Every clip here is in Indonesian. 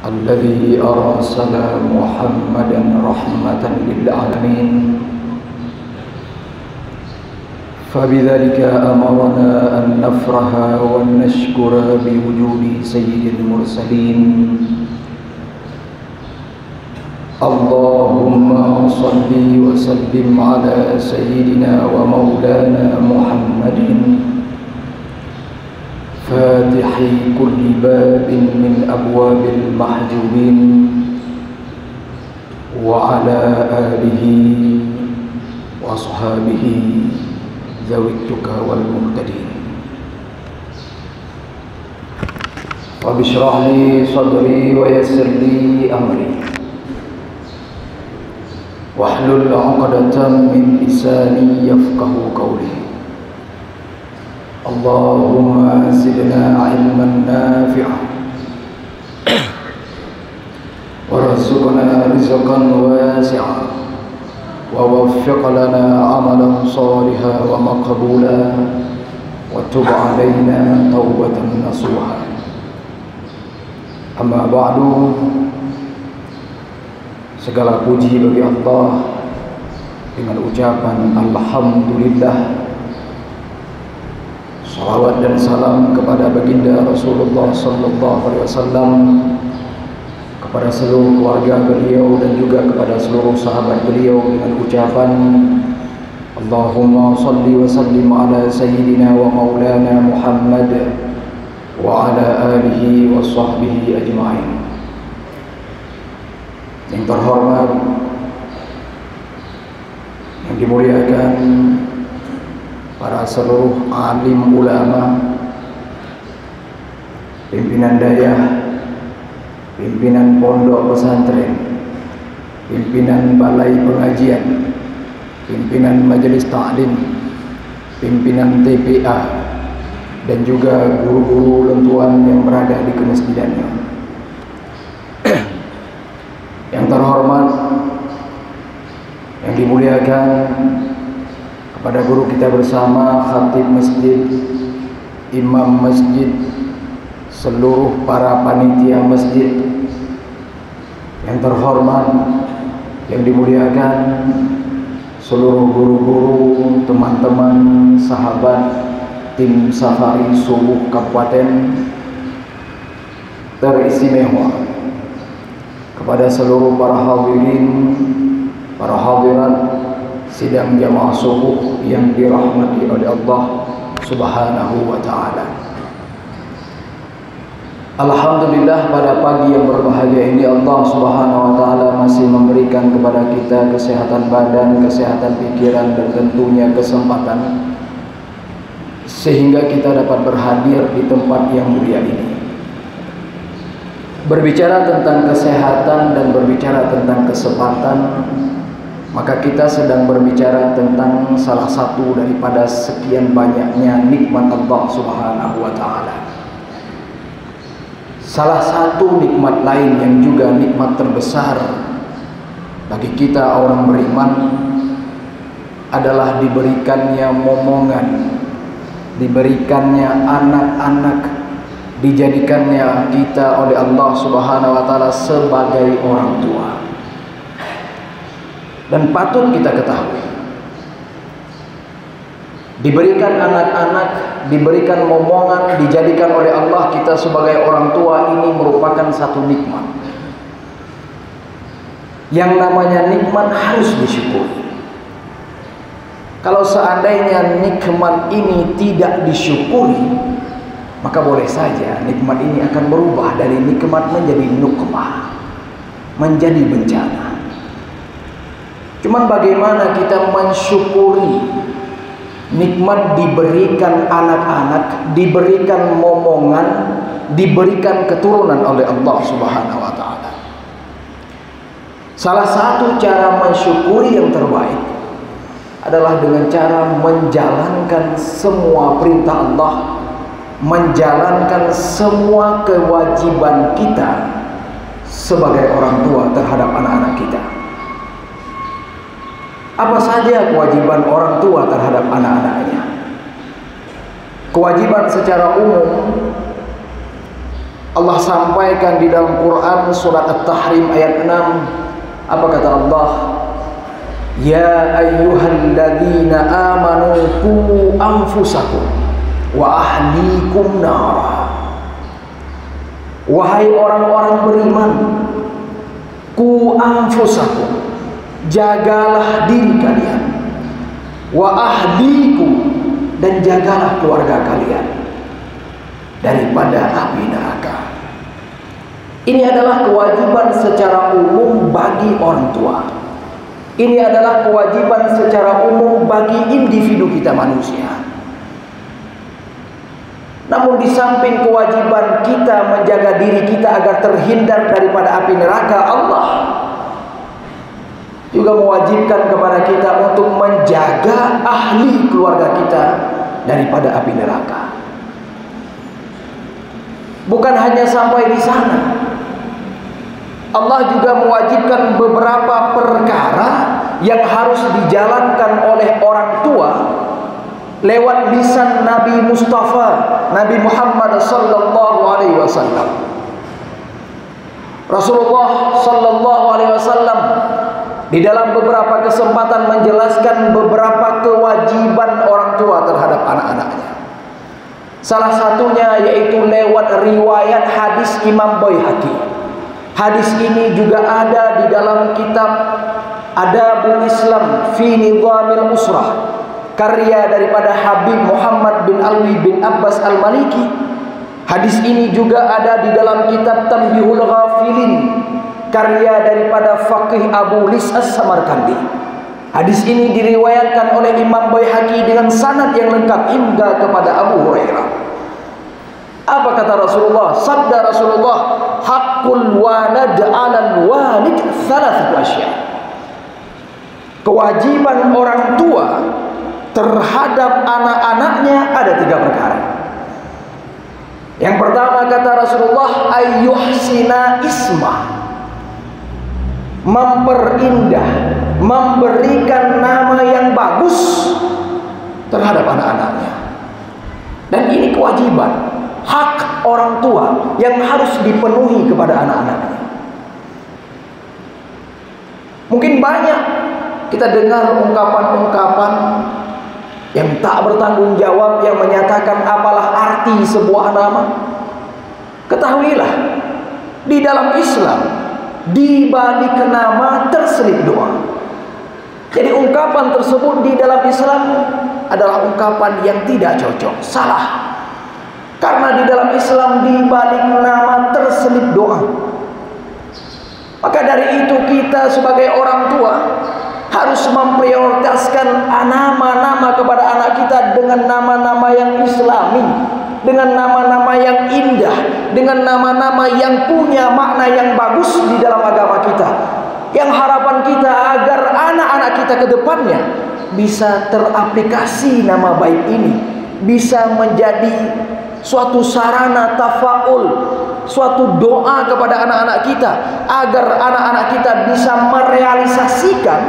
الذي أرسل محمدا رحمة للعالمين فبذلك أمرنا أن نفرح ونشكر بوجود سيد المرسلين. اللهم صل وسلم على سيدنا ومولانا محمد فاتح كل باب من أبواب المحجوبين وعلى آله وأصحابه ذوي التقى والمهتدين. رب اشرح لي صدري ويسر لي أمري واحلل عقدة من لساني يفقه قولي. اللهم زدنا علما نافعا وارزقنا رزقا واسعا ووفق لنا عملا صالحا ومقبولا وتب علينا توبة نصوحا. Amma ba'du, segala puji bagi Allah dengan ucapan alhamdulillah. Salawat dan salam kepada baginda Rasulullah sallallahu alaihi wasallam, kepada seluruh keluarga beliau dan juga kepada seluruh sahabat beliau dengan ucapan Allahumma salli wa sallim ala sayyidina wa maulana Muhammad wa ala alihi wa sahbihi ajma'in. Yang terhormat, yang dimuliakan para seluruh alim ulama, pimpinan daya, pimpinan pondok pesantren, pimpinan balai pengajian, pimpinan majelis ta'lim, pimpinan TPA, dan juga guru-guru lentuan yang berada di kemasjidannya. Yang terhormat, yang dimuliakan, kepada guru kita bersama, khatib masjid, imam masjid, seluruh para panitia masjid. Yang terhormat, yang dimuliakan, seluruh guru-guru, teman-teman, sahabat tim safari subuh kabupaten teristimewa, kepada seluruh para hadirin, para hadirat sidang jamaah subuh yang dirahmati oleh Allah Subhanahu wa ta'ala. Alhamdulillah, pada pagi yang berbahagia ini Allah Subhanahu wa ta'ala masih memberikan kepada kita kesehatan badan, kesehatan pikiran, dan tentunya kesempatan sehingga kita dapat berhadir di tempat yang mulia ini. Berbicara tentang kesehatan dan berbicara tentang kesempatan, maka kita sedang berbicara tentang salah satu daripada sekian banyaknya nikmat Allah Subhanahu wa ta'ala. Salah satu nikmat lain yang juga nikmat terbesar bagi kita orang beriman adalah diberikannya momongan, diberikannya anak-anak, dijadikannya kita oleh Allah Subhanahu wa ta'ala sebagai orang tua. Dan patut kita ketahui, diberikan anak-anak, diberikan momongan, dijadikan oleh Allah kita sebagai orang tua, ini merupakan satu nikmat. Yang namanya nikmat harus disyukuri. Kalau seandainya nikmat ini tidak disyukuri, maka boleh saja nikmat ini akan berubah dari nikmat menjadi nukmah, menjadi bencana. Cuman bagaimana kita mensyukuri nikmat diberikan anak-anak, diberikan momongan, diberikan keturunan oleh Allah Subhanahu wa ta'ala. Salah satu cara mensyukuri yang terbaik adalah dengan cara menjalankan semua perintah Allah, menjalankan semua kewajiban kita sebagai orang tua terhadap anak-anak kita. Apa saja kewajiban orang tua terhadap anak-anaknya? Kewajiban secara umum Allah sampaikan di dalam Quran surat At-Tahrim ayat 6. Apa kata Allah? Ya ayyuhalladzina amanu qu anfusakum wa ahlikum nara. Wahai orang-orang beriman, qu anfusakum, jagalah diri kalian, wa ahlikum, dan jagalah keluarga kalian daripada api neraka. Ini adalah kewajiban secara umum bagi orang tua. Ini adalah kewajiban secara umum bagi individu kita manusia. Namun di samping kewajiban kita menjaga diri kita agar terhindar daripada api neraka, Allah juga mewajibkan kepada kita untuk menjaga ahli keluarga kita daripada api neraka. Bukan hanya sampai di sana, Allah juga mewajibkan beberapa perkara yang harus dijalankan oleh orang tua lewat lisan Nabi Mustafa, Nabi Muhammad sallallahu alaihi wasallam. Rasulullah sallallahu alaihi wasallam di dalam beberapa kesempatan menjelaskan beberapa kewajiban orang tua terhadap anak-anaknya. Salah satunya yaitu lewat riwayat hadis Imam Baihaqi. Hadis ini juga ada di dalam kitab Adabul Islam fi Nizamil Usrah, karya daripada Habib Muhammad bin Alwi bin Abbas Al-Maliki. Hadis ini juga ada di dalam kitab Tanbihul Ghafilin, karya daripada Faqih Abu Lis As-Samarkandi. Hadis ini diriwayatkan oleh Imam Baihaqi dengan sanad yang lengkap hingga kepada Abu Hurairah. Apa kata Rasulullah? Sabda Rasulullah, haqqul walad 'alal walid thalathatu asya. Kewajiban orang tua terhadap anak-anaknya ada 3 perkara. Yang pertama kata Rasulullah, ayyuhsina ismah, memperindah, memberikan nama yang bagus terhadap anak-anaknya. Dan ini kewajiban, hak orang tua yang harus dipenuhi kepada anak-anaknya. Mungkin banyak kita dengar ungkapan-ungkapan yang tak bertanggung jawab yang menyatakan apalah arti sebuah nama. Ketahuilah, di dalam Islam di balik nama terselip doa. Jadi ungkapan tersebut di dalam Islam adalah ungkapan yang tidak cocok, salah. Karena di dalam Islam di balik nama terselip doa. Maka dari itu kita sebagai orang tua harus memprioritaskan nama-nama kepada anak kita dengan nama-nama yang Islami, dengan nama-nama yang indah, dengan nama-nama yang punya makna yang bagus di dalam agama kita. Yang harapan kita agar anak-anak kita ke depannya bisa teraplikasi nama baik ini, bisa menjadi suatu sarana tafaul, suatu doa kepada anak-anak kita agar anak-anak kita bisa merealisasikan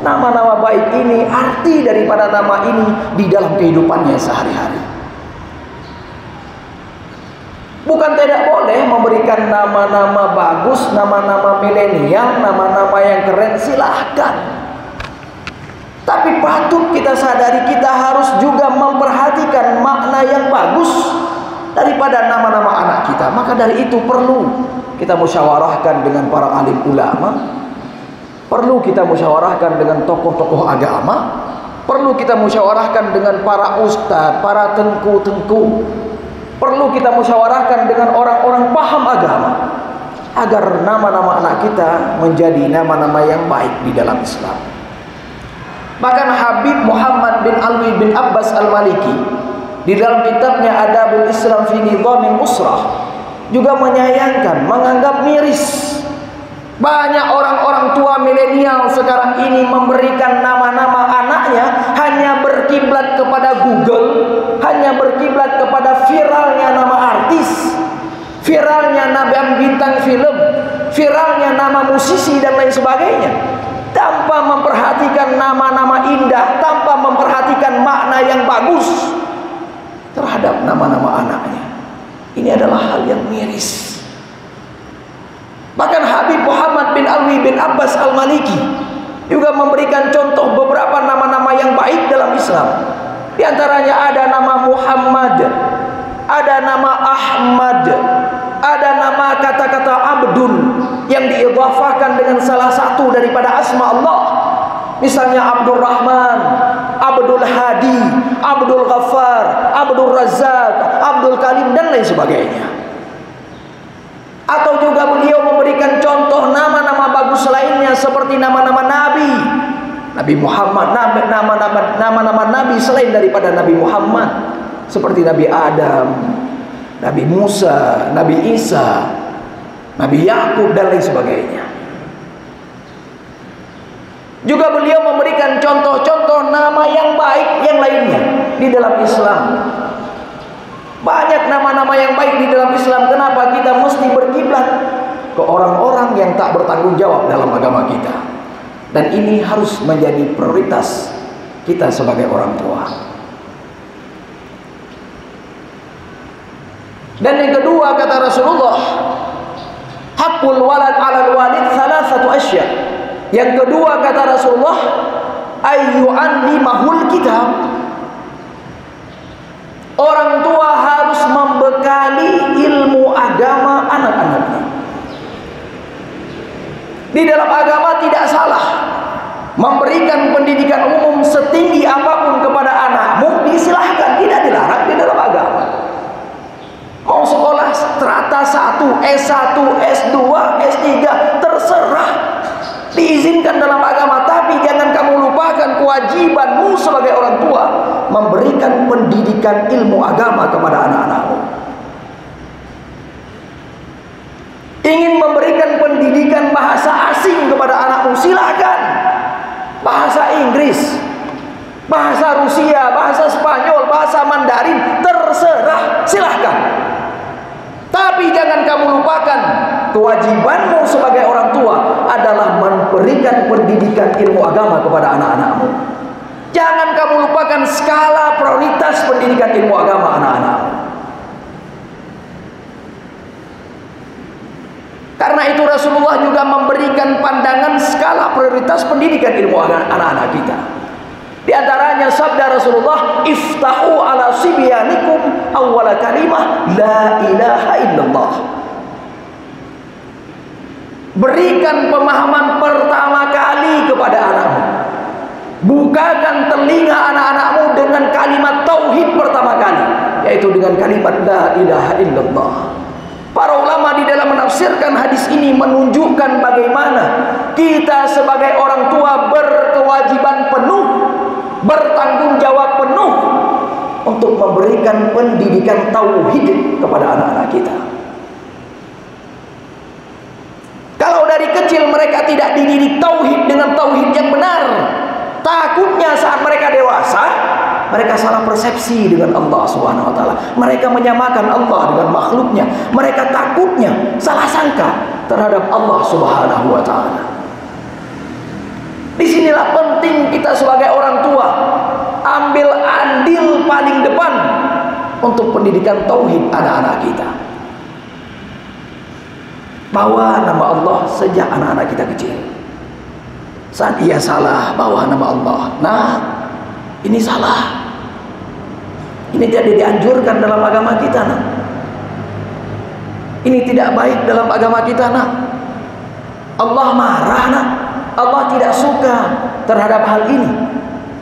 nama-nama baik ini, arti daripada nama ini di dalam kehidupannya sehari-hari. Bukan tidak boleh memberikan nama-nama bagus, nama-nama milenial, nama-nama yang keren, silahkan. Tapi patut kita sadari kita harus juga memperhatikan makna yang bagus daripada nama-nama anak kita. Maka dari itu perlu kita musyawarahkan dengan para alim ulama, perlu kita musyawarahkan dengan tokoh-tokoh agama, perlu kita musyawarahkan dengan para ustadz, para tengku-tengku, perlu kita musyawarahkan dengan orang-orang paham agama agar nama-nama anak kita menjadi nama-nama yang baik di dalam Islam. Bahkan Habib Muhammad bin Alwi bin Abbas Al-Maliki di dalam kitabnya Adabul Islam fi Nizamil Usrah juga menyayangkan, menganggap miris banyak orang-orang tua milenial sekarang ini memberikan nama-nama anaknya hanya berkiblat kepada Google, hanya berkiblat kepada viralnya nama artis, viralnya nama bintang film, viralnya nama musisi dan lain sebagainya, tanpa memperhatikan nama-nama indah, tanpa memperhatikan makna yang bagus terhadap nama-nama anaknya. Ini adalah hal yang miris. Bahkan Habib Muhammad bin Alwi bin Abbas Al-Maliki juga memberikan contoh beberapa nama-nama yang baik dalam Islam. Di antaranya ada nama Muhammad, ada nama Ahmad, ada nama kata-kata Abdun yang diidhafahkan dengan salah satu daripada asma Allah. Misalnya Abdul Rahman, Abdul Hadi, Abdul Ghaffar, Abdul Razzaq, Abdul Kalim, dan lain sebagainya. Atau juga beliau memberikan contoh nama-nama bagus lainnya seperti nama-nama Nabi, Nabi Muhammad, nama-nama Nabi selain daripada Nabi Muhammad, seperti Nabi Adam, Nabi Musa, Nabi Isa, Nabi Yakub, dan lain sebagainya. Juga beliau memberikan contoh-contoh nama yang baik yang lainnya di dalam Islam. Banyak nama-nama yang baik di dalam Islam. Kenapa kita mesti berkiblat ke orang-orang yang tak bertanggung jawab dalam agama kita? Dan ini harus menjadi prioritas kita sebagai orang tua. Dan yang kedua, kata Rasulullah, haqqul walad 'alal walid thalathatu asya'. Yang kedua, kata Rasulullah, ayyu'allimahul kitab. Orang tua harus membekali ilmu agama anak-anaknya. Di dalam agama tidak salah memberikan pendidikan umum setinggi apapun kepada anakmu, disilahkan, tidak dilarang di dalam agama. Mau sekolah strata 1, S1, S2, S3, terserah, diizinkan dalam agama. Tapi jangan kamu lupakan kewajibanmu sebagai orang tua memberikan pendidikan ilmu agama kepada anak-anakmu. Ingin memberikan pendidikan bahasa asing kepada anakmu, silakan. Bahasa Inggris, bahasa Rusia, bahasa Spanyol, bahasa Mandarin, terserah, silahkan. Tapi jangan kamu lupakan kewajibanmu sebagai orang tua adalah memberikan pendidikan ilmu agama kepada anak-anakmu. Jangan kamu lupakan skala prioritas pendidikan ilmu agama anak-anakmu. Karena itu Rasulullah juga memberikan pandangan skala prioritas pendidikan ilmu anak-anak kita. Di antaranya sabda Rasulullah, iftahu ala sibyanikum awwala kalimah la ilaha illallah. Berikan pemahaman pertama kali kepada anakmu. Bukakan telinga anak-anakmu dengan kalimat tauhid pertama kali, yaitu dengan kalimat la ilaha illallah. Para ulama di dalam menafsirkan hadis ini menunjukkan bagaimana kita sebagai orang tua berkewajiban penuh, bertanggung jawab penuh untuk memberikan pendidikan tauhid kepada anak-anak kita. Kalau dari kecil mereka tidak dididik tauhid dengan tauhid yang benar, takutnya saat mereka dewasa, mereka salah persepsi dengan Allah Subhanahu wa taala. Mereka menyamakan Allah dengan makhluknya. Mereka takutnya salah sangka terhadap Allah Subhanahu wa taala. Disinilah penting kita sebagai orang tua ambil andil paling depan untuk pendidikan tauhid anak-anak kita. Bawa nama Allah sejak anak-anak kita kecil. Saat ia salah, bawa nama Allah. Nah, ini salah. Ini tidak dianjurkan dalam agama kita, nak. Ini tidak baik dalam agama kita, nak. Allah marah, nak. Allah tidak suka terhadap hal ini.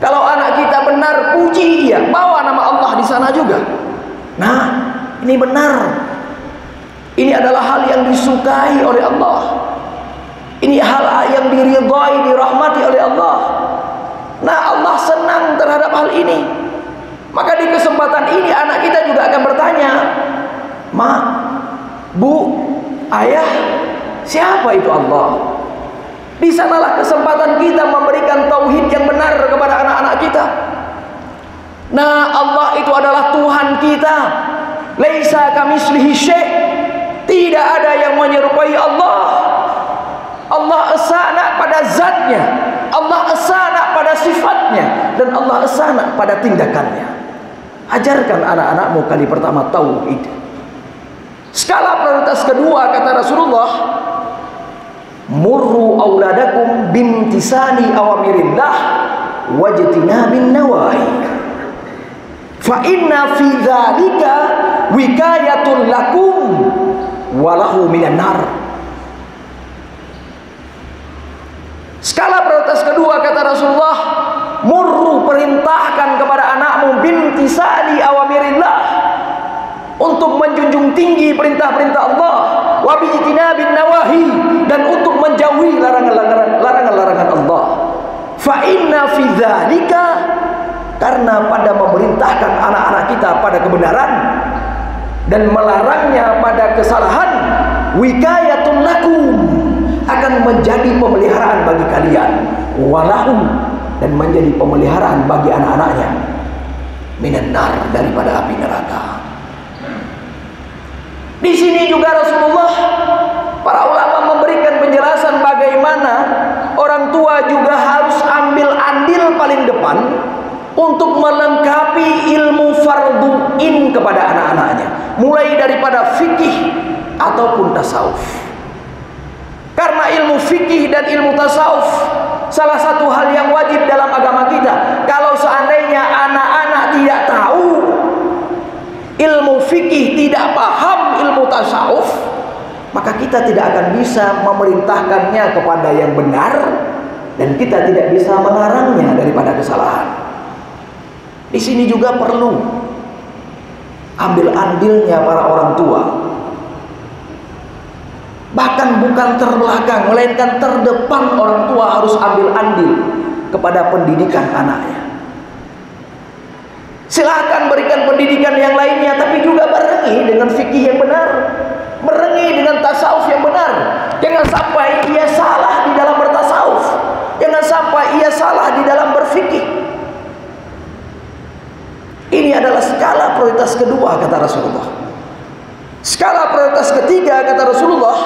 Kalau anak kita benar, puji dia, bawa nama Allah di sana juga. Nah, ini benar. Ini adalah hal yang disukai oleh Allah. Ini hal yang diridhai, dirahmati oleh Allah. Nah, Allah senang terhadap hal ini. Maka di kesempatan ini anak kita juga akan bertanya, "Ma, Bu, Ayah, siapa itu Allah?" Di sanalah kesempatan kita memberikan tauhid yang benar kepada anak-anak kita. Nah, Allah itu adalah Tuhan kita. Laisa kamitslihi syai'. Tidak ada yang menyerupai Allah. Allah esana pada zatnya, Allah esana pada sifatnya, dan Allah esana pada tindakannya. Ajarkan anak-anakmu kali pertama tauhid. Skala prioritas kedua kata Rasulullah, murru auladakum bimtisali awamirillah wajtinabin nawahi. Fa inna fi dzalika wikayatul lakum walahu minan nar. Skala prioritas kedua kata Rasulullah, murru, perintahkan kepada anakmu bimtisali awamirillah, untuk menjunjung tinggi perintah-perintah Allah, wa bijtinabin nawahi, dan untuk menjauhi larangan-larangan Allah. Fa inna fi dzalika, karena pada memerintahkan anak-anak kita pada kebenaran dan melarangnya pada kesalahan, wikayatun lakum, akan menjadi pemeliharaan bagi kalian, walahu, dan menjadi pemeliharaan bagi anak-anaknya, minan nar, daripada api neraka. Di sini juga Rasulullah, para ulama memberikan penjelasan bagaimana orang tua juga harus ambil andil paling depan untuk melengkapi ilmu fardu in kepada anak-anaknya, mulai daripada fikih ataupun tasawuf. Karena ilmu fikih dan ilmu tasawuf salah satu hal yang wajib dalam agama kita. Kalau seandainya anak-anak tidak tahu ilmu fikih, tidak paham ilmu tasawuf, maka kita tidak akan bisa memerintahkannya kepada yang benar, dan kita tidak bisa melarangnya daripada kesalahan. Di sini juga perlu ambil andilnya para orang tua. Bahkan bukan terbelakang, melainkan terdepan, orang tua harus ambil andil kepada pendidikan anaknya. Silakan berikan pendidikan yang lainnya, tapi juga barengi dengan fikih yang benar, barengi dengan tasawuf yang benar. Jangan sampai ia salah di dalam bertasawuf, jangan sampai ia salah di dalam berfikih. Ini adalah skala prioritas kedua kata Rasulullah. Skala prioritas ketiga kata Rasulullah,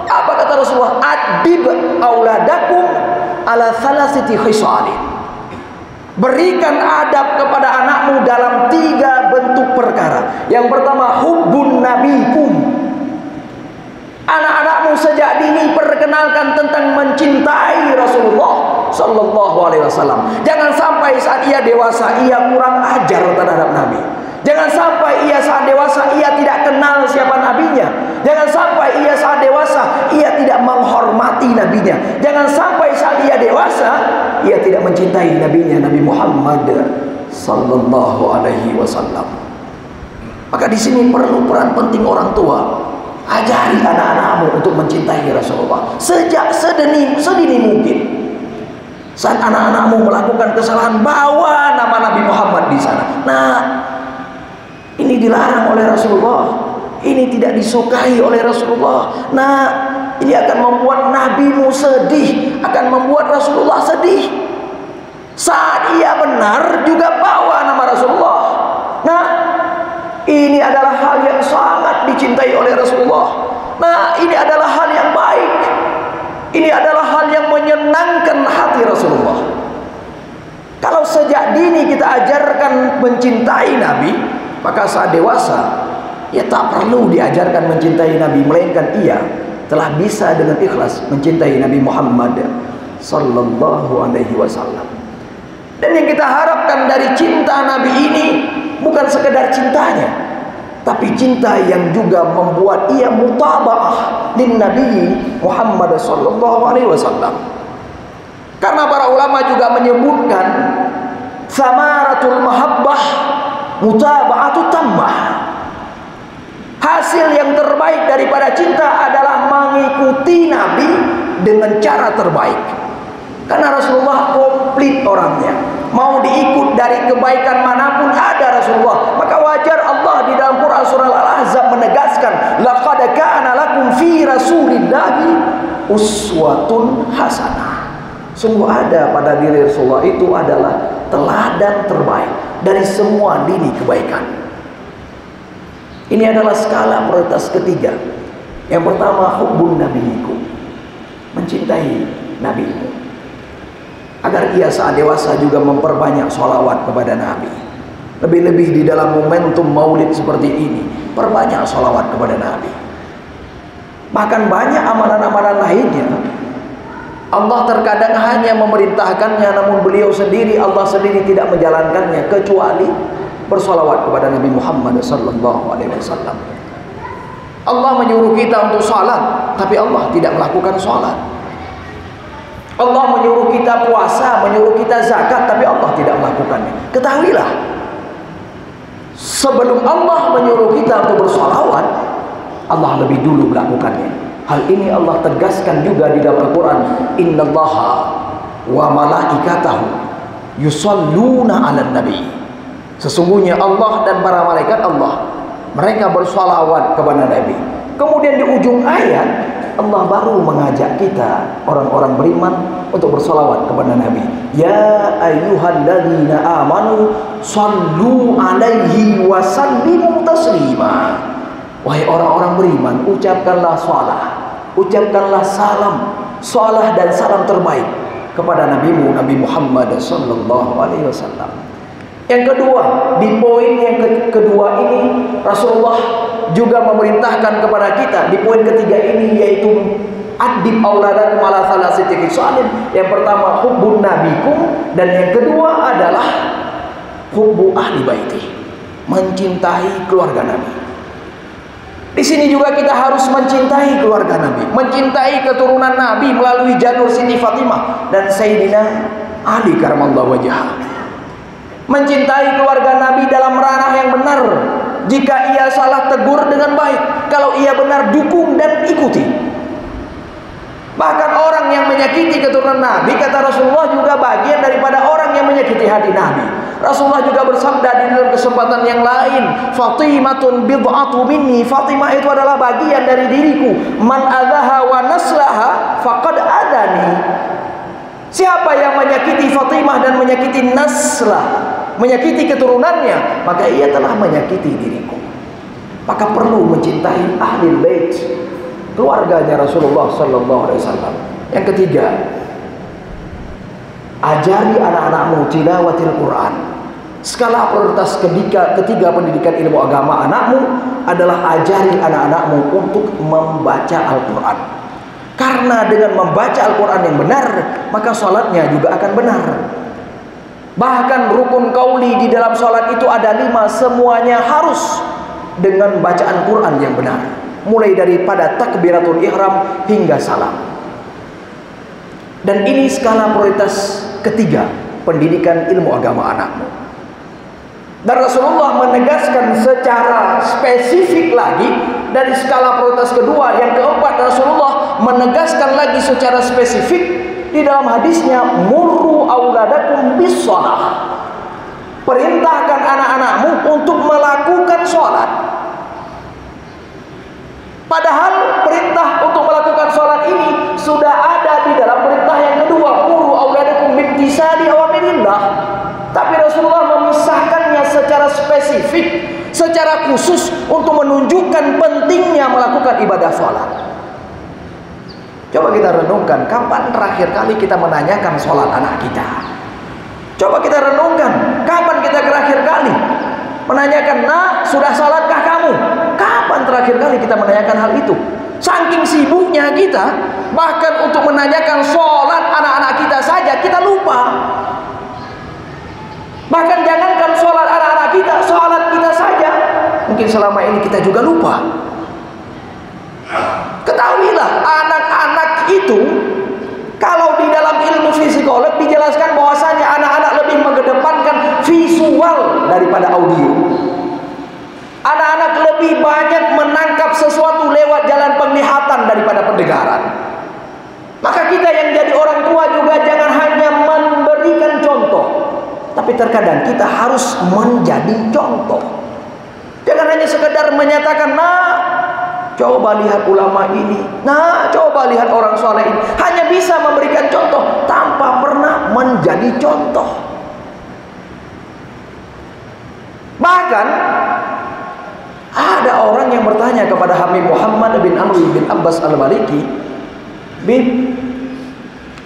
apa kata Rasulullah? Adib auladakum ala thalathati khisalin. Berikan adab kepada anakmu dalam 3 bentuk perkara. Yang pertama, hubbun nabikum. Anak-anakmu sejak dini perkenalkan tentang mencintai Rasulullah sallallahu alaihi wasallam. Jangan sampai saat ia dewasa ia kurang ajar terhadap Nabi. Jangan sampai ia saat dewasa ia tidak kenal siapa nabinya. Jangan sampai ia saat dewasa ia tidak menghormati nabinya. Jangan sampai saat ia dewasa ia tidak mencintai nabinya, Nabi Muhammad sallallahu alaihi wasallam. Maka di sini perlu peran penting orang tua. Ajari anak-anakmu untuk mencintai Rasulullah sejak sedini mungkin. Saat anak-anakmu melakukan kesalahan, bawa nama Nabi Muhammad di sana. Nah, ini dilarang oleh Rasulullah, ini tidak disukai oleh Rasulullah. Nah, ini akan membuat nabimu sedih, akan membuat Rasulullah sedih. Saat ia benar juga bawa nama Rasulullah. Nah, ini adalah hal yang sangat dicintai oleh Rasulullah. Nah, ini adalah hal yang baik. Ini adalah hal yang menyenangkan hati Rasulullah. Kalau sejak dini kita ajarkan mencintai Nabi, maka saat dewasa ia tak perlu diajarkan mencintai Nabi, melainkan ia telah bisa dengan ikhlas mencintai Nabi Muhammad sallallahu alaihi wasallam. Dan yang kita harapkan dari cinta Nabi ini bukan sekedar cintanya, tapi cinta yang juga membuat ia mutaba'ah lin Nabi Muhammad sallallahu alaihi wasallam. Karena para ulama juga menyebutkan samaratul mahabbah mutaba'atu tammah. Hasil yang terbaik daripada cinta adalah mengikuti Nabi dengan cara terbaik. Karena Rasulullah komplit orangnya, mau diikut dari kebaikan manapun ada Rasulullah. Maka wajar Allah di dalam Quran surah Al-Ahzab menegaskan, laqad kana lakum fi rasulillahi uswatun hasanah. Sungguh ada pada diri Rasulullah itu adalah teladan terbaik dari semua lini kebaikan. Ini adalah skala prioritas ketiga. Yang pertama, hubbun nabiyikum, mencintai nabimu, agar ia saat dewasa juga memperbanyak sholawat kepada Nabi. Lebih-lebih di dalam momentum maulid seperti ini, perbanyak sholawat kepada Nabi. Bahkan banyak amalan-amalan lainnya Allah terkadang hanya memerintahkannya, namun beliau sendiri, Allah sendiri tidak menjalankannya kecuali bersolawat kepada Nabi Muhammad sallallahu alaihi wasallam. Allah menyuruh kita untuk salat, tapi Allah tidak melakukan salat. Allah menyuruh kita puasa, menyuruh kita zakat, tapi Allah tidak melakukannya. Ketahuilah, sebelum Allah menyuruh kita untuk bersolawat, Allah lebih dulu melakukannya. Hal ini Allah tegaskan juga di dalam Al-Quran. Innallaha wa malaikatahu yusalluna 'alan nabi. Sesungguhnya Allah dan para malaikat Allah, mereka bersolawat kepada Nabi. Kemudian di ujung ayat Allah baru mengajak kita orang-orang beriman untuk bersolawat kepada Nabi. Ya ayyuhalladzina amanu sallu 'alaihi wa sallimu taslima. Wahai orang-orang beriman, ucapkanlah salat, ucapkanlah salam, salat dan salam terbaik kepada Nabimu Nabi Muhammad sallallahu alaihi wasallam. Yang kedua, di poin yang kedua ini Rasulullah juga memerintahkan kepada kita di poin ketiga ini, yaitu adib auladakum ala thalathati khisalin. Yang pertama hubbun nabikum, dan yang kedua adalah hubbu ahli baiti, mencintai keluarga Nabi. Di sini juga kita harus mencintai keluarga Nabi, mencintai keturunan Nabi melalui jalur Siti Fatimah dan Sayyidina Ali karamallahu wajhah. Mencintai keluarga Nabi dalam ranah yang benar. Jika ia salah, tegur dengan baik. Kalau ia benar, dukung dan ikuti. Bahkan orang yang menyakiti keturunan Nabi, kata Rasulullah, juga bagian daripada orang yang menyakiti hati Nabi. Rasulullah juga bersabda di dalam kesempatan yang lain, Fatimatun bid'atu minni, Fatimah itu adalah bagian dari diriku. Man adzaha wa naslaha faqad adani. Siapa yang menyakiti Fatimah dan menyakiti naslah, menyakiti keturunannya, maka ia telah menyakiti diriku. Maka perlu mencintai ahli bait, keluarganya Rasulullah sallallahu alaihi wasallam. Yang ketiga, ajari anak-anakmu tilawatil Quran. Skala prioritas ketiga pendidikan ilmu agama anakmu adalah ajari anak-anakmu untuk membaca Al-Quran. Karena dengan membaca Al-Quran yang benar, maka sholatnya juga akan benar. Bahkan rukun qauli di dalam sholat itu ada 5, semuanya harus dengan bacaan Quran yang benar, mulai daripada takbiratul ihram hingga salam. Dan ini skala prioritas ketiga pendidikan ilmu agama anakmu. Dan Rasulullah menegaskan secara spesifik lagi dari skala prioritas kedua. Yang keempat, Rasulullah menegaskan lagi secara spesifik di dalam hadisnya, murru auladakum bis shalah. Perintahkan anak-anakmu untuk melakukan sholat. Padahal perintah untuk melakukan sholat ini sudah ada di dalam perintah yang kedua, murru auladakum bimtisali awamirillah. Tapi Rasulullah memisahkannya secara spesifik, secara khusus untuk menunjukkan pentingnya melakukan ibadah sholat. Coba kita renungkan, kapan terakhir kali kita menanyakan sholat anak kita? Coba kita renungkan, kapan kita terakhir kali menanyakan, nak, sudah sholatkah kamu? Kapan terakhir kali kita menanyakan hal itu? Saking sibuknya kita, bahkan untuk menanyakan sholat anak-anak kita saja kita lupa. Bahkan jangankan sholat anak-anak kita, sholat kita saja mungkin selama ini kita juga lupa. Ketahuilah, anak-anak itu, kalau di dalam ilmu psikolog dijelaskan bahwasanya anak-anak lebih mengedepankan visual daripada audio. Anak-anak lebih banyak menangkap sesuatu lewat jalan penglihatan daripada pendengaran. Maka kita yang jadi orang tua juga jangan hanya memberikan contoh, tapi terkadang kita harus menjadi contoh. Jangan hanya sekedar menyatakan, nah, coba lihat ulama ini, nah, coba lihat orang soleh ini. Hanya bisa memberikan contoh tanpa pernah menjadi contoh. Bahkan ada orang yang bertanya kepada Habib Muhammad bin Amr bin Abbas al-Maliki, Bib,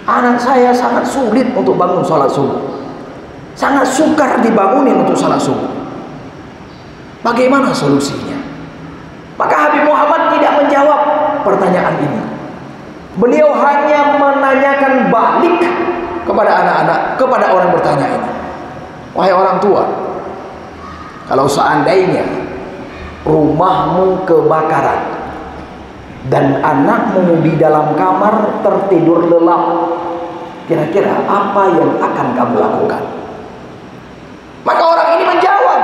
anak saya sangat sulit untuk bangun sholat subuh, sangat sukar dibangunin untuk sholat subuh. Bagaimana solusinya? pertanyaan ini. Beliau hanya menanyakan balik kepada anak-anak, kepada orang bertanya ini. Wahai orang tua, kalau seandainya rumahmu kebakaran dan anakmu di dalam kamar tertidur lelap, kira-kira apa yang akan kamu lakukan? Maka orang ini menjawab,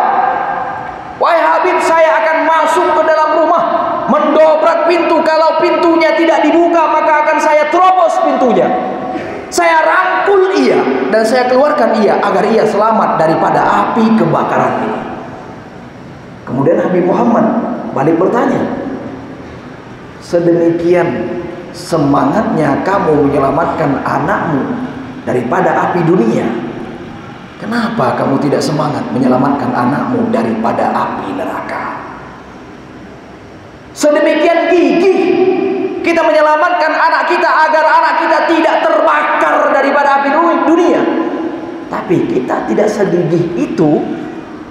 wahai Habib, saya akan masuk ke dalam rumah, mendobrak pintu. Kalau pintunya tidak dibuka, maka akan saya terobos pintunya. Saya rangkul ia dan saya keluarkan ia agar ia selamat daripada api kebakaran ini. Kemudian Habib Muhammad balik bertanya, sedemikian semangatnya kamu menyelamatkan anakmu daripada api dunia, kenapa kamu tidak semangat menyelamatkan anakmu daripada api neraka? Sedemikian gigih kita menyelamatkan anak kita agar anak kita tidak terbakar daripada api dunia, tapi kita tidak segigih itu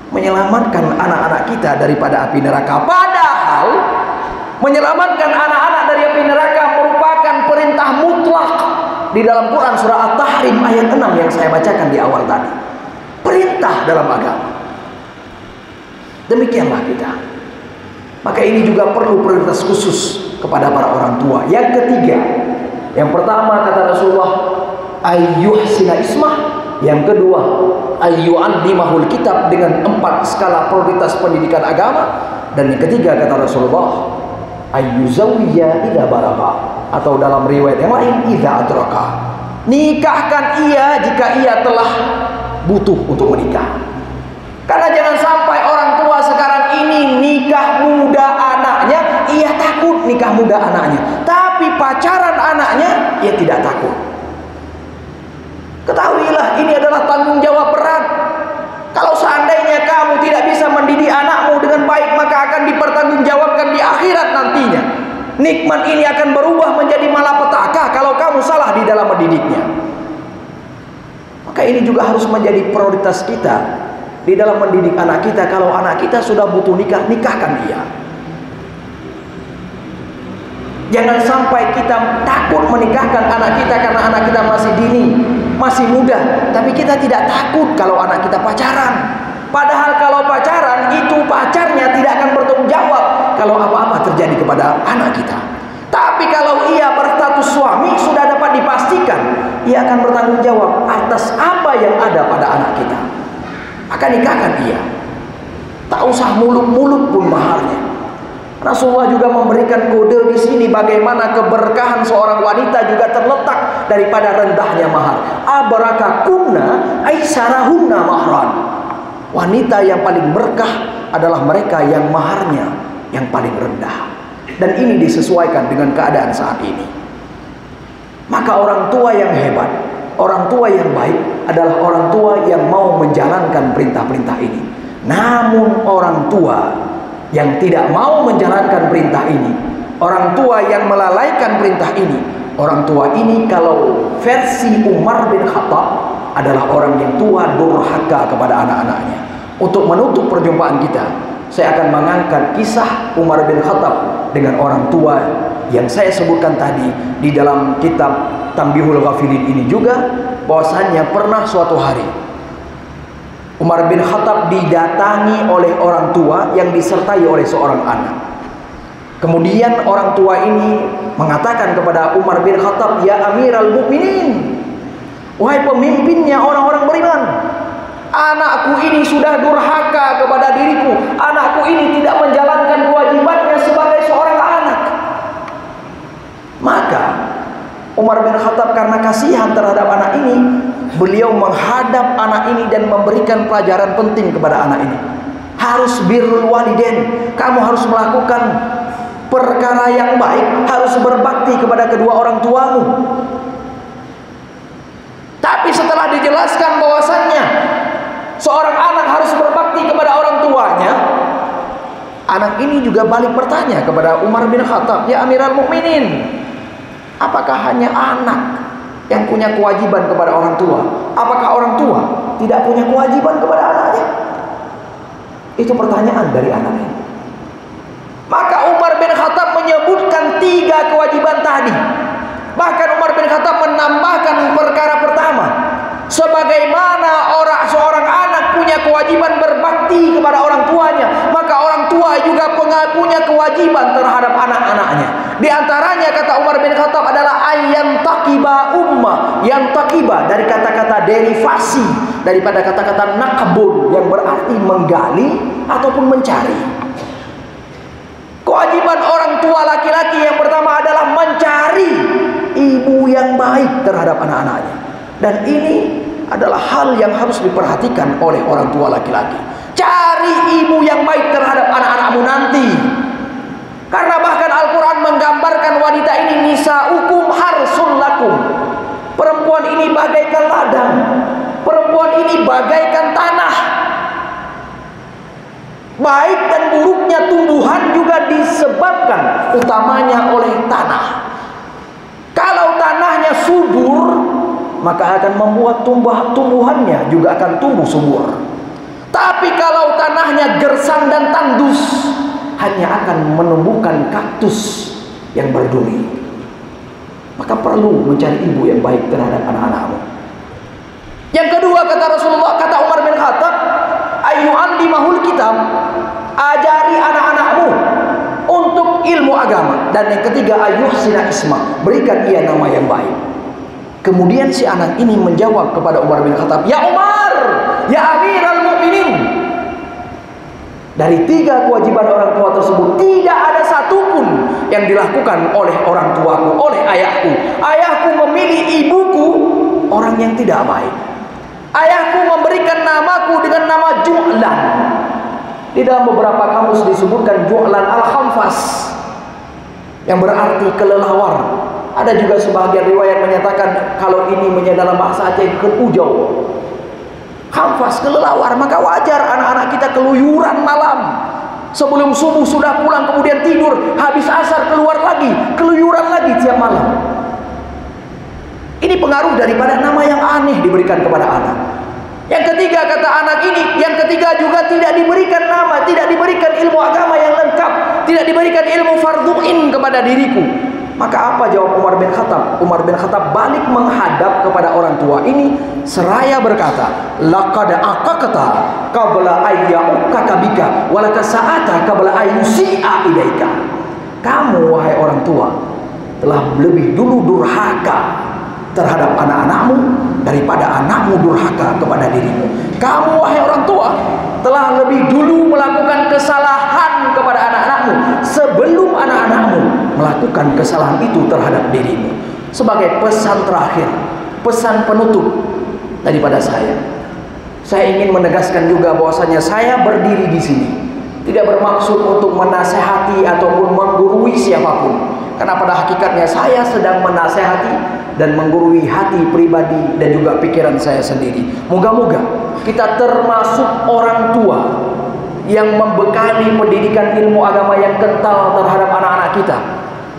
menyelamatkan anak-anak kita daripada api neraka. Padahal menyelamatkan anak-anak dari api neraka merupakan perintah mutlak di dalam Quran surah At-Tahrim ayat 6 yang saya bacakan di awal tadi. Perintah dalam agama. Demikianlah kita. Maka ini juga perlu prioritas khusus kepada para orang tua. Yang ketiga, yang pertama kata Rasulullah, ayyuhsina ismah. Yang kedua, ayyu'allimahul kitab, dengan 4 skala prioritas pendidikan agama. Dan yang ketiga kata Rasulullah, ayyuzawwiya idza balagha, atau dalam riwayat yang lain idza adraka, nikahkan ia jika ia telah butuh untuk menikah. Karena jangan sampai orang tua sekarang ini nikah muda anaknya, ia takut nikah muda anaknya, tapi pacaran anaknya ia tidak takut. Ketahuilah ini adalah tanggung jawab berat. Kalau seandainya kamu tidak bisa mendidik anakmu dengan baik, maka akan dipertanggungjawabkan di akhirat nantinya. Nikmat ini akan berubah menjadi malapetaka kalau kamu salah di dalam mendidiknya. Maka ini juga harus menjadi prioritas kita di dalam mendidik anak kita. Kalau anak kita sudah butuh nikah, nikahkan dia. Jangan sampai kita takut menikahkan anak kita karena anak kita masih dini, masih muda, tapi kita tidak takut kalau anak kita pacaran. Padahal kalau pacaran itu pacarnya tidak akan bertanggung jawab kalau apa-apa terjadi kepada anak kita. Tapi kalau ia berstatus suami, sudah dapat dipastikan ia akan bertanggung jawab atas apa yang ada pada anak kita. Akan nikahkan ia. Tak usah muluk-muluk pun maharnya. Rasulullah juga memberikan kode di sini bagaimana keberkahan seorang wanita juga terletak daripada rendahnya mahar. Abarakakunna aisarahunna mahran. Wanita yang paling berkah adalah mereka yang maharnya yang paling rendah. Dan ini disesuaikan dengan keadaan saat ini. Maka orang tua yang hebat, orang tua yang baik adalah orang tua yang mau menjalankan perintah-perintah ini. Namun orang tua yang tidak mau menjalankan perintah ini, orang tua yang melalaikan perintah ini, orang tua ini kalau versi Umar bin Khattab adalah orang yang tua durhaka kepada anak-anaknya. Untuk menutup perjumpaan kita, saya akan mengangkat kisah Umar bin Khattab dengan orang tua yang saya sebutkan tadi di dalam kitab Tanbihul Ghafilin ini juga, bahwasannya pernah suatu hari Umar bin Khattab didatangi oleh orang tua yang disertai oleh seorang anak. Kemudian orang tua ini mengatakan kepada Umar bin Khattab, ya Amiral Mukminin, wahai pemimpinnya orang-orang beriman, anakku ini sudah durhaka kepada diriku. Anakku ini tidak menjalankan kewajibannya sebagai seorang anak. Maka Umar bin Khattab karena kasihan terhadap anak ini, beliau menghadap anak ini dan memberikan pelajaran penting kepada anak ini. Harus birrul walidain, kamu harus melakukan perkara yang baik, harus berbakti kepada kedua orang tuamu. Tapi setelah dijelaskan bahwasannya seorang anak harus berbakti kepada orang tuanya, anak ini juga balik bertanya kepada Umar bin Khattab, ya Amiral Mukminin, apakah hanya anak yang punya kewajiban kepada orang tua? Apakah orang tua tidak punya kewajiban kepada anaknya? Itu pertanyaan dari anak ini. Maka Umar bin Khattab menyebutkan 3 3 kewajiban tadi. Bahkan Umar bin Khattab menambahkan perkara pertama, sebagaimana seorang anak punya kewajiban berbakti kepada orang tuanya, maka orang tua juga punya kewajiban terhadap anak-anaknya. Di antaranya kata Umar bin Khattab adalah ayyan taqiba umma. Yang taqiba dari kata-kata derivasi daripada kata-kata nakbun yang berarti menggali ataupun mencari. Kewajiban orang tua laki-laki yang pertama adalah mencari ibu yang baik terhadap anak-anaknya. Dan ini adalah hal yang harus diperhatikan oleh orang tua laki-laki. Cari ibu yang baik terhadap anak-anakmu nanti. Karena bahkan Al-Quran menggambarkan wanita ini nisa'ukum harsul lakum. Perempuan ini bagaikan ladang. Perempuan ini bagaikan tanah. Baik dan buruknya tumbuhan juga disebabkan utamanya oleh tanah. Kalau tanahnya subur, maka akan membuat tumbuhannya juga akan tumbuh subur. Tapi kalau tanahnya gersang dan tandus, hanya akan menumbuhkan kaktus yang berduri. Maka perlu mencari ibu yang baik terhadap anak-anakmu. Yang kedua kata Rasulullah, kata Umar bin Khattab, ayyu'allimahul kitab, ajari anak-anakmu untuk ilmu agama. Dan yang ketiga, ayyuhsina isma, berikan ia nama yang baik. Kemudian si anak ini menjawab kepada Umar bin Khattab, ya Umar, ya Amirul Mukminin, dari 3 kewajiban orang tua tersebut tidak ada satupun yang dilakukan oleh orang tuaku, oleh ayahku. Ayahku memilih ibuku orang yang tidak baik. Ayahku memberikan namaku dengan nama Ju'lan. Di dalam beberapa kamus disebutkan Ju'lan al-Khamfas, yang berarti kelelawar. Ada juga sebagian riwayat menyatakan kalau ini dalam bahasa Aceh ujau. Khamfas, kelelawar. Maka wajar anak-anak kita keluyuran malam. Sebelum subuh sudah pulang, kemudian tidur, habis asar keluar lagi, keluyuran lagi tiap malam. Ini pengaruh daripada nama yang aneh diberikan kepada anak. Yang ketiga kata anak ini, yang ketiga juga tidak diberikan nama, tidak diberikan ilmu agama yang lengkap, tidak diberikan ilmu fardhu'in kepada diriku. Maka apa jawab Umar bin Khattab? Umar bin Khattab balik menghadap kepada orang tua ini seraya berkata, laqad aqaqta qabla ayya'uka bika wa laka sa'ata qabla ayyusi'a ilaika. Kamu wahai orang tua telah lebih dulu durhaka terhadap anak-anakmu daripada anakmu durhaka kepada dirimu. Kamu wahai orang tua telah lebih dulu melakukan kesalahan kepada anak-anakmu sebelum anak-anakmu melakukan kesalahan itu terhadap dirimu. Sebagai pesan terakhir, pesan penutup daripada saya ingin menegaskan juga bahwasanya saya berdiri di sini tidak bermaksud untuk menasehati ataupun menggurui siapapun. Karena pada hakikatnya saya sedang menasehati dan menggurui hati pribadi dan juga pikiran saya sendiri. Moga-moga kita termasuk orang tua yang membekali pendidikan ilmu agama yang kental terhadap anak-anak kita.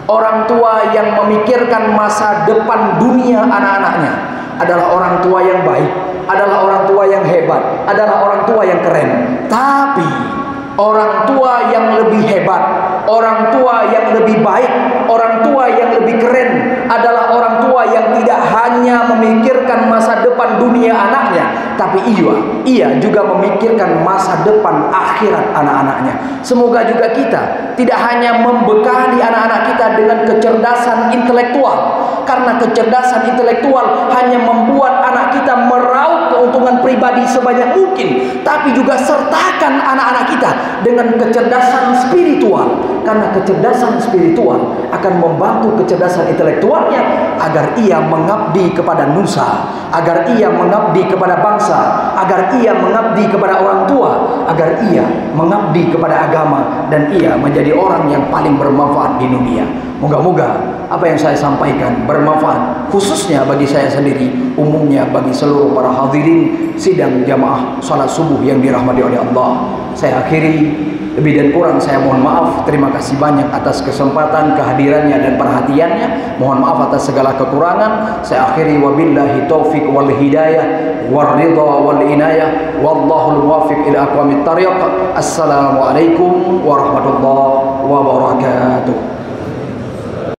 Orang tua yang memikirkan masa depan dunia anak-anaknya adalah orang tua yang baik, adalah orang tua yang hebat, adalah orang tua yang keren. Tapi orang tua yang lebih hebat, orang tua yang lebih baik, orang tua yang lebih keren adalah orang tua yang tidak hanya memikirkan masa depan dunia anaknya, tapi ia juga memikirkan masa depan akhirat anak-anaknya. Semoga juga kita tidak hanya membekali anak-anak kita dengan kecerdasan intelektual, karena kecerdasan intelektual hanya membuat anak kita meraup keuntungan pribadi sebanyak mungkin, tapi juga sertakan anak-anak kita dengan kecerdasan spiritual, karena kecerdasan spiritual akan membantu kecerdasan intelektualnya agar ia mengabdi kepada nusa, agar ia mengabdi kepada bangsa, agar ia mengabdi kepada orang tua, agar ia mengabdi kepada agama, dan ia menjadi orang yang paling bermanfaat di dunia. Moga-moga apa yang saya sampaikan bermanfaat, khususnya bagi saya sendiri, umumnya bagi seluruh para hadirin sidang jamaah salat subuh yang dirahmati oleh Allah. Saya akhiri, lebih dan kurang saya mohon maaf. Terima kasih banyak atas kesempatan kehadirannya dan perhatiannya. Mohon maaf atas segala kekurangan. Saya akhiri, wabillahi taufiq wal hidayah wal ridha wal inayah wallahul muwaffiq ila aqwamit thariq. Assalamualaikum warahmatullahi wabarakatuh.